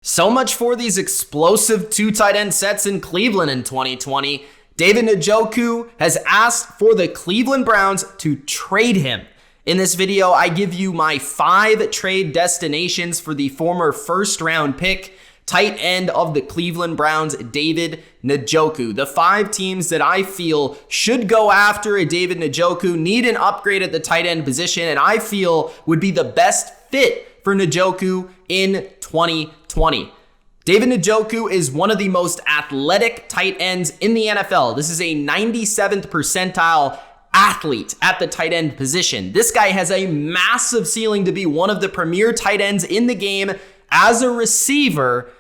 So much for these explosive two tight end sets in Cleveland in 2020. David Njoku has asked for the Cleveland Browns to trade him. In this video, I give you my 5 trade destinations for the former first-round pick, tight end of the Cleveland Browns, David Njoku. The 5 teams that I feel should go after a David Njoku, need an upgrade at the tight end position, and I feel would be the best fit for Njoku in 2020. David Njoku is one of the most athletic tight ends in the NFL. This is a 97th percentile athlete at the tight end position. This guy has a massive ceiling to be one of the premier tight ends in the game as a receiver,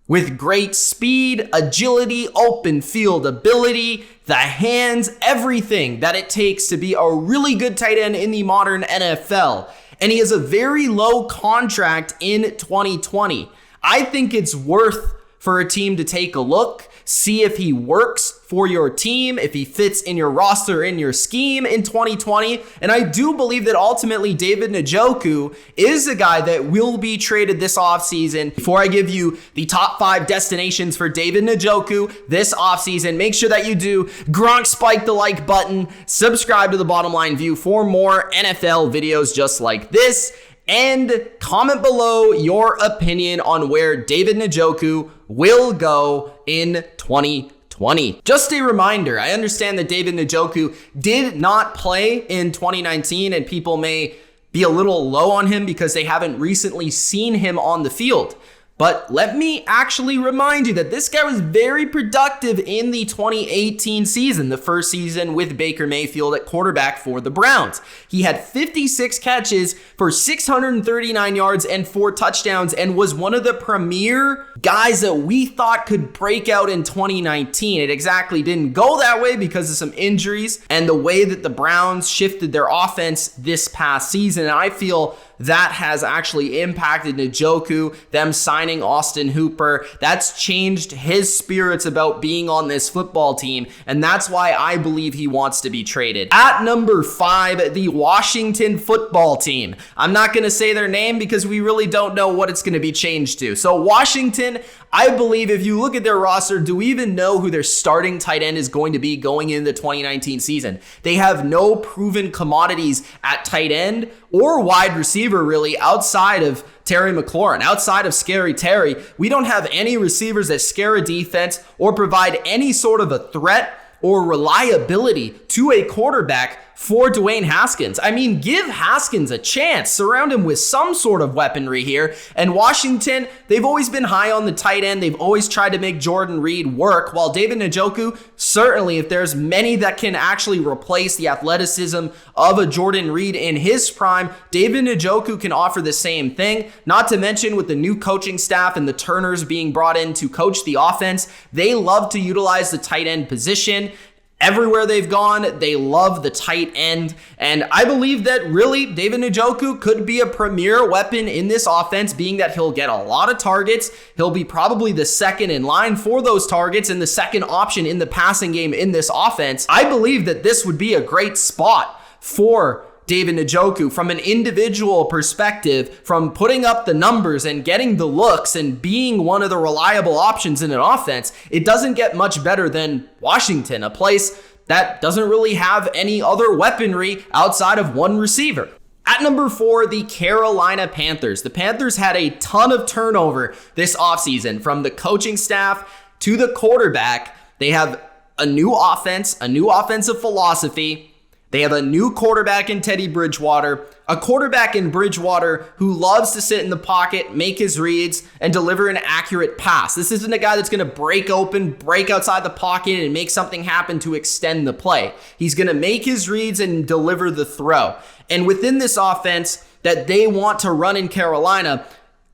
with great speed, agility, open field ability, the hands, everything that it takes to be a really good tight end in the modern NFL. And he has a very low contract in 2020. I think it's worth for a team to take a look, see if he works for your team, if he fits in your roster, in your scheme in 2020. And I do believe that ultimately David Njoku is a guy that will be traded this offseason. Before I give you the top 5 destinations for David Njoku this offseason, make sure that you do Gronk spike the like button, subscribe to the Bottom Line View for more NFL videos just like this, and comment below your opinion on where David Njoku will go in 2020. Just a reminder, I understand that David Njoku did not play in 2019, and people may be a little low on him because they haven't recently seen him on the field. But let me actually remind you that this guy was very productive in the 2018 season, the first season with Baker Mayfield at quarterback for the Browns. He had 56 catches for 639 yards and 4 touchdowns and was one of the premier guys that we thought could break out in 2019. It exactly didn't go that way because of some injuries and the way that the Browns shifted their offense this past season. And I feel that has actually impacted Njoku, them signing Austin Hooper. That's changed his spirits about being on this football team, and that's why I believe he wants to be traded. At number 5, the Washington football team. I'm not going to say their name because we really don't know what it's going to be changed to. So Washington, I believe if you look at their roster, do we even know who their starting tight end is going to be going into the 2019 season? They have no proven commodities at tight end or wide receiver, really, outside of Terry McLaurin, outside of Scary Terry. We don't have any receivers that scare a defense or provide any sort of a threat or reliability to a quarterback for Dwayne Haskins. I mean, give Haskins a chance. Surround him with some sort of weaponry here. And Washington, they've always been high on the tight end. They've always tried to make Jordan Reed work, while David Njoku, certainly if there's many that can actually replace the athleticism of a Jordan Reed in his prime, David Njoku can offer the same thing. Not to mention with the new coaching staff and the Turners being brought in to coach the offense, they love to utilize the tight end position. Everywhere they've gone, they love the tight end. And I believe that really David Njoku could be a premier weapon in this offense, being that he'll get a lot of targets. He'll be probably the second in line for those targets and the second option in the passing game in this offense. I believe that this would be a great spot for David Njoku from an individual perspective, from putting up the numbers and getting the looks and being one of the reliable options in an offense. It doesn't get much better than Washington, a place that doesn't really have any other weaponry outside of one receiver. At number 4, the Carolina Panthers. The Panthers had a ton of turnover this offseason, from the coaching staff to the quarterback. They have a new offense, a new offensive philosophy. They have a new quarterback in Teddy Bridgewater, a quarterback in Bridgewater who loves to sit in the pocket, make his reads, and deliver an accurate pass. This isn't a guy that's going to break open, break outside the pocket, and make something happen to extend the play. He's going to make his reads and deliver the throw. And within this offense that they want to run in Carolina,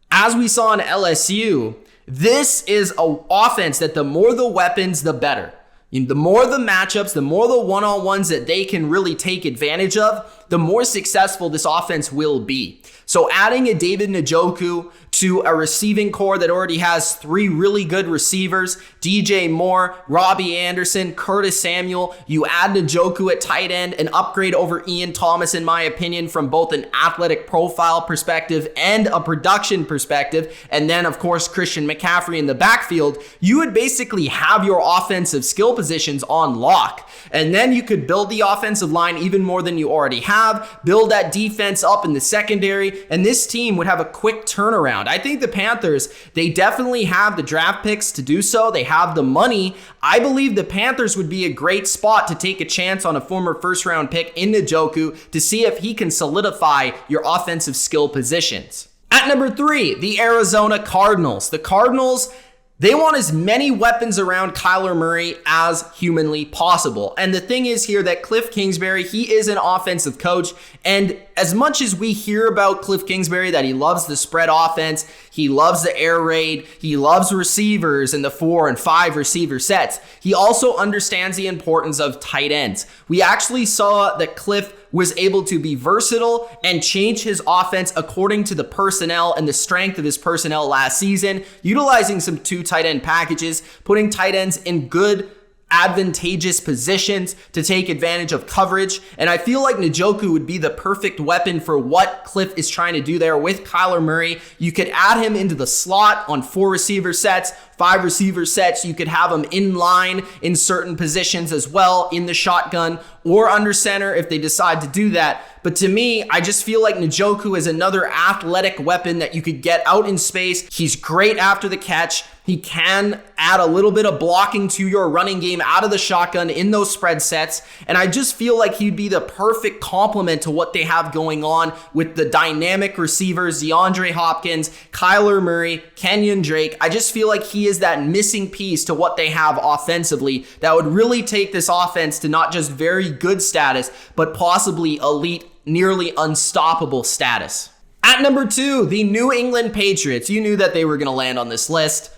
as we saw in LSU, this is an offense that the more the weapons, the better. The more the matchups, the more the one-on-ones that they can really take advantage of, the more successful this offense will be. So adding a David Njoku to a receiving core that already has 3 really good receivers, DJ Moore, Robbie Anderson, Curtis Samuel, you add Njoku at tight end, an upgrade over Ian Thomas in my opinion from both an athletic profile perspective and a production perspective, and then of course Christian McCaffrey in the backfield, you would basically have your offensive skill positions on lock. And then you could build the offensive line even more than you already have, build that defense up in the secondary, and this team would have a quick turnaround. I think the Panthers, they definitely have the draft picks to do so. They have the money. I believe the Panthers would be a great spot to take a chance on a former first-round pick in Njoku to see if he can solidify your offensive skill positions. At number 3, the Arizona Cardinals. The Cardinals, they want as many weapons around Kyler Murray as humanly possible. And the thing is here that Cliff Kingsbury, he is an offensive coach. And as much as we hear about Cliff Kingsbury, that he loves the spread offense, he loves the air raid, he loves receivers in the 4 and 5 receiver sets, he also understands the importance of tight ends. We actually saw that Cliff was able to be versatile and change his offense according to the personnel and the strength of his personnel last season, utilizing some 2 tight end packages, putting tight ends in good advantageous positions to take advantage of coverage. And I feel like Njoku would be the perfect weapon for what Cliff is trying to do there with Kyler Murray. You could add him into the slot on 4 receiver sets, 5 receiver sets. You could have him in line in certain positions as well, in the shotgun or under center if they decide to do that. But to me, I just feel like Njoku is another athletic weapon that you could get out in space. He's great after the catch. He can add a little bit of blocking to your running game out of the shotgun in those spread sets. And I just feel like he'd be the perfect complement to what they have going on with the dynamic receivers, DeAndre Hopkins, Kyler Murray, Kenyon Drake. I just feel like he is that missing piece to what they have offensively that would really take this offense to not just very good status, but possibly elite, nearly unstoppable status. At number 2, the New England Patriots. You knew that they were going to land on this list.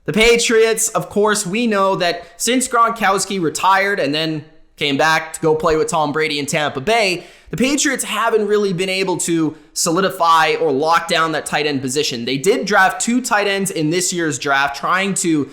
The Patriots, of course, we know that since Gronkowski retired and then came back to go play with Tom Brady in Tampa Bay, the Patriots haven't really been able to solidify or lock down that tight end position. They did draft 2 tight ends in this year's draft, trying to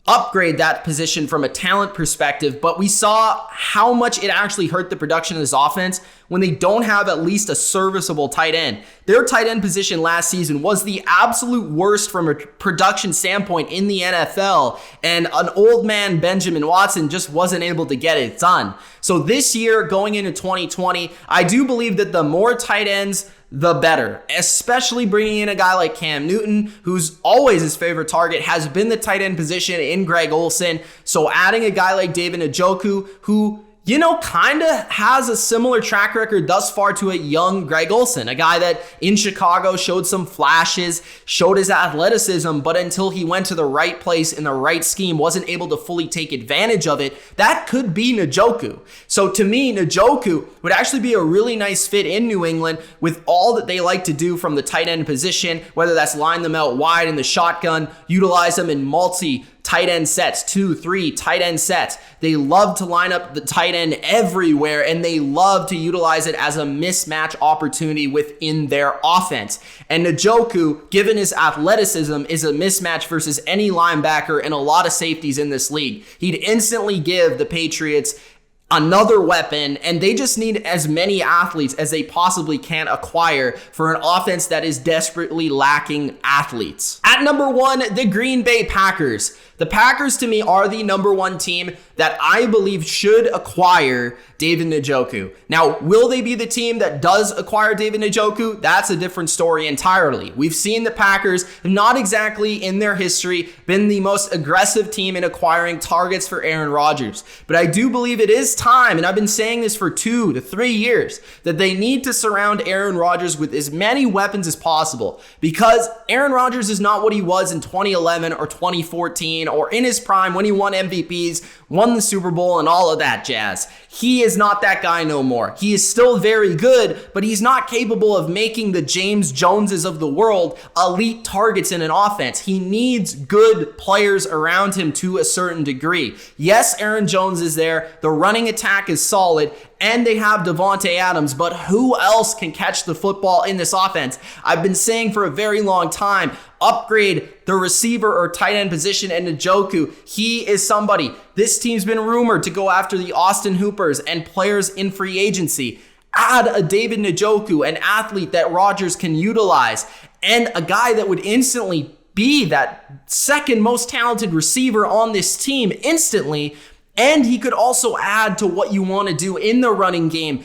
upgrade that position from a talent perspective, but we saw how much it actually hurt the production of this offense when they don't have at least a serviceable tight end. Their tight end position last season was the absolute worst from a production standpoint in the NFL, and an old man Benjamin Watson just wasn't able to get it done. So this year, going into 2020, I do believe that the more tight ends, the better, especially bringing in a guy like Cam Newton, who's always his favorite target, has been the tight end position in Greg Olsen. So adding a guy like David Njoku, who, you know, kind of has a similar track record thus far to a young Greg Olsen, a guy that in Chicago showed some flashes, showed his athleticism, but until he went to the right place in the right scheme, wasn't able to fully take advantage of it. That could be Njoku. So to me, Njoku would actually be a really nice fit in New England with all that they like to do from the tight end position, whether that's line them out wide in the shotgun, utilize them in multi tight end sets, 2, 3 tight end sets. They love to line up the tight end everywhere, and they love to utilize it as a mismatch opportunity within their offense. And Njoku, given his athleticism, is a mismatch versus any linebacker and a lot of safeties in this league. He'd instantly give the Patriots another weapon, and they just need as many athletes as they possibly can acquire for an offense that is desperately lacking athletes. At number 1, the Green Bay Packers. The Packers, to me, are the number 1 team that I believe should acquire David Njoku. Now, will they be the team that does acquire David Njoku? That's a different story entirely. We've seen the Packers have not exactly in their history been the most aggressive team in acquiring targets for Aaron Rodgers. But I do believe it is time, and I've been saying this for 2 to 3 years, that they need to surround Aaron Rodgers with as many weapons as possible, because Aaron Rodgers is not what he was in 2011 or 2014 or in his prime when he won MVPs, won the Super Bowl, and all of that jazz. He is not that guy no more. He is still very good, but he's not capable of making the James Joneses of the world elite targets in an offense. He needs good players around him to a certain degree. Yes, Aaron Jones is there. The running attack is solid, and they have Devontae Adams, but who else can catch the football in this offense? I've been saying for a very long time, upgrade the receiver or tight end position and Njoku. He is somebody. This team's been rumored to go after the Austin Hoopers and players in free agency. Add a David Njoku, an athlete that Rodgers can utilize, and a guy that would instantly be that second most talented receiver on this team instantly. And he could also add to what you want to do in the running game,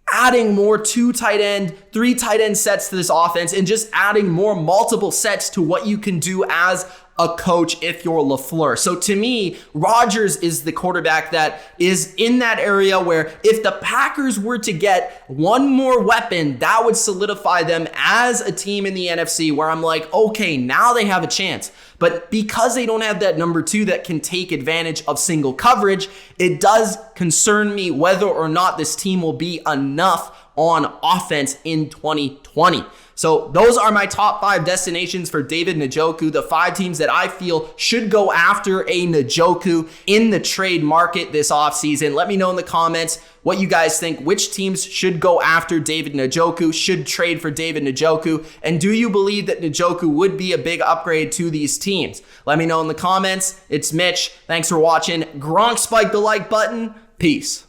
adding more 2 tight end, 3 tight end sets to this offense, and just adding more multiple sets to what you can do as a coach if you're LaFleur. So to me, Rodgers is the quarterback that is in that area where if the Packers were to get one more weapon, that would solidify them as a team in the NFC where I'm like, okay, now they have a chance. But because they don't have that number 2 that can take advantage of single coverage, it does concern me whether or not this team will be enough on offense in 2020. So those are my top 5 destinations for David Njoku, the 5 teams that I feel should go after a Njoku in the trade market this offseason. Let me know in the comments what you guys think. Which teams should go after David Njoku, should trade for David Njoku, and do you believe that Njoku would be a big upgrade to these teams? Let me know in the comments. It's Mitch. Thanks for watching. Gronk spike the like button. Peace.